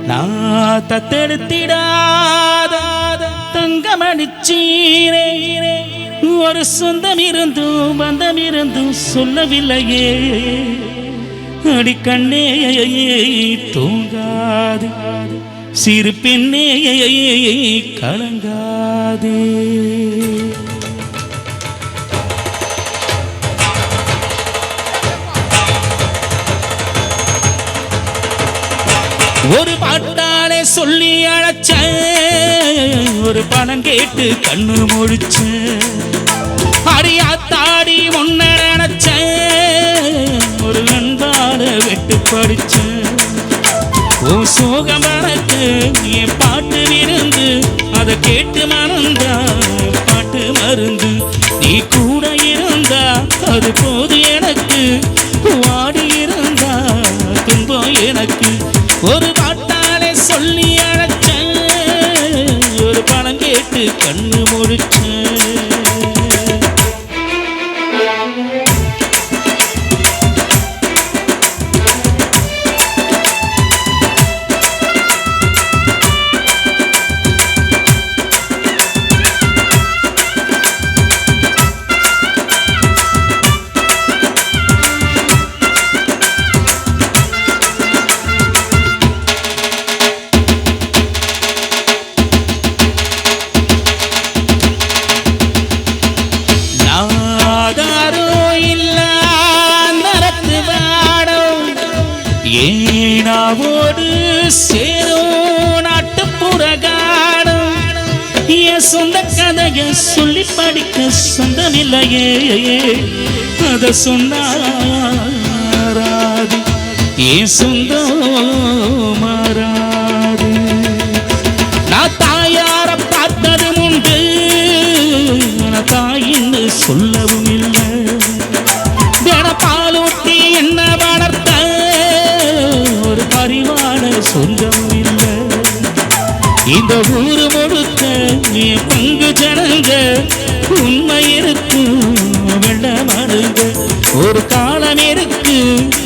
நான் தத்தெடுத்திடாத தங்கமணிச்சீரே ஒரு சொந்தம் இருந்தும் பந்தம் இருந்தும் சொல்லவில்லையே அடிக்கண்ணே தூங்காது சிறு பெண்ணே கலங்காதே ஒரு பாட்டாலே சொல்லி அழைச்ச ஒரு பணம் கேட்டு கண்ணு முடிச்ச அடியாத்தாடி முன்ன நினைச்ச ஒரு நண்பான வெட்டு படிச்ச ஓ சோகம் எனக்கு என் பாட்டு விருந்து அதை கேட்டு மறந்தா பாட்டு மருந்து நீ கூட இருந்தா அது போது எனக்கு வாடி இருந்தா துன்பம் எனக்கு ஒரு பாட்டாலே சொல்லி அழைச்ச ஒரு பணம் கேட்டு கண்ணு முடிச்ச ஏனாவோடு சேரும் நாட்டுப்புற காடும் என் சொந்த கதையை சொல்லி படிக்க சொந்தமில்லையே அதை சொன்னாராது என் சொந்தம் மாறாது நான் தாயார பார்த்ததும் உண்டு நான் தாயின்னு சொல்லவும் இல்லை பாலூட்டி என்ன வளர்த்த பரிவான சொந்தம் இல்லை இந்த ஊரு முழுக்க நீ பங்கு ஜனங்க உண்மை இருக்கு வெள்ள மருங்க ஒரு காலம் இருக்கு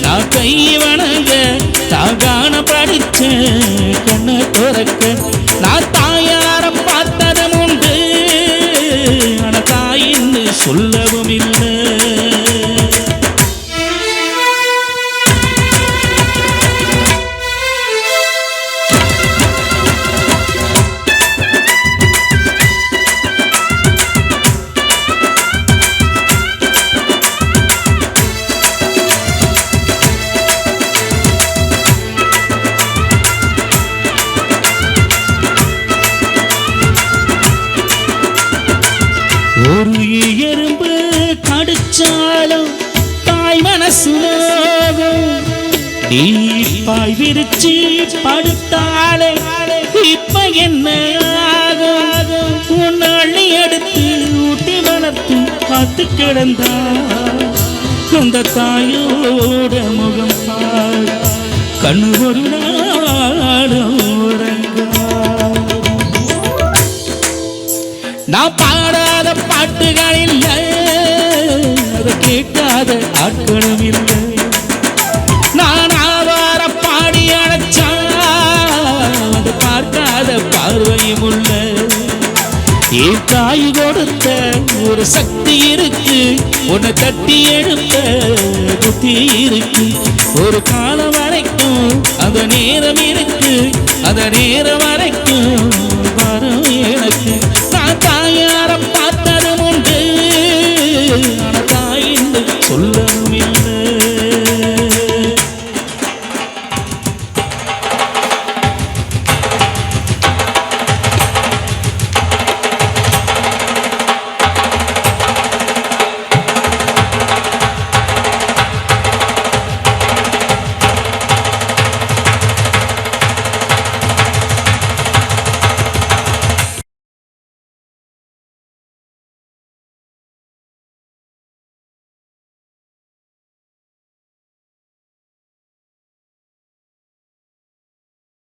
நான் கை வணங்க தாகான படிச்ச கண்ண துறக்க நான் தாயார பார்த்ததும் உண்டு ஆனா தாயின்னு சொல்லவும் இல்லை ஒரு எறும்பு கடிச்சாலும் தாய் மனசு நீப்பாய் விரிச்சு படுத்தாலே இப்ப என்ன ஆகும் உன்னை அள்ளி எடுத்து ஊட்டி வளர்த்து காத்து கிடந்தா அந்த தாயோட முகம் பாட கண்ணு ஒரு நாடோரங்க நான் பாடாத பாட்டுகள் இல்லை அதை கேட்காத ஆட்களும் இல்லை நான் ஆவார பாடி அழைச்சா அதை பார்க்காத பார்வையும் உள்ள என் தாய் கொடுத்த ஒரு சக்தி இருக்கு உன்னை தட்டி எழுப்ப புத்தி இருக்கு ஒரு காலம் வரைக்கும் அந்த நேரம் இருக்கு அந்த நேரம் வரைக்கும் வரும் எனக்கு நான் தாயார பார்த்ததும் உண்டு ஆனா தாயின்னு சொல்ல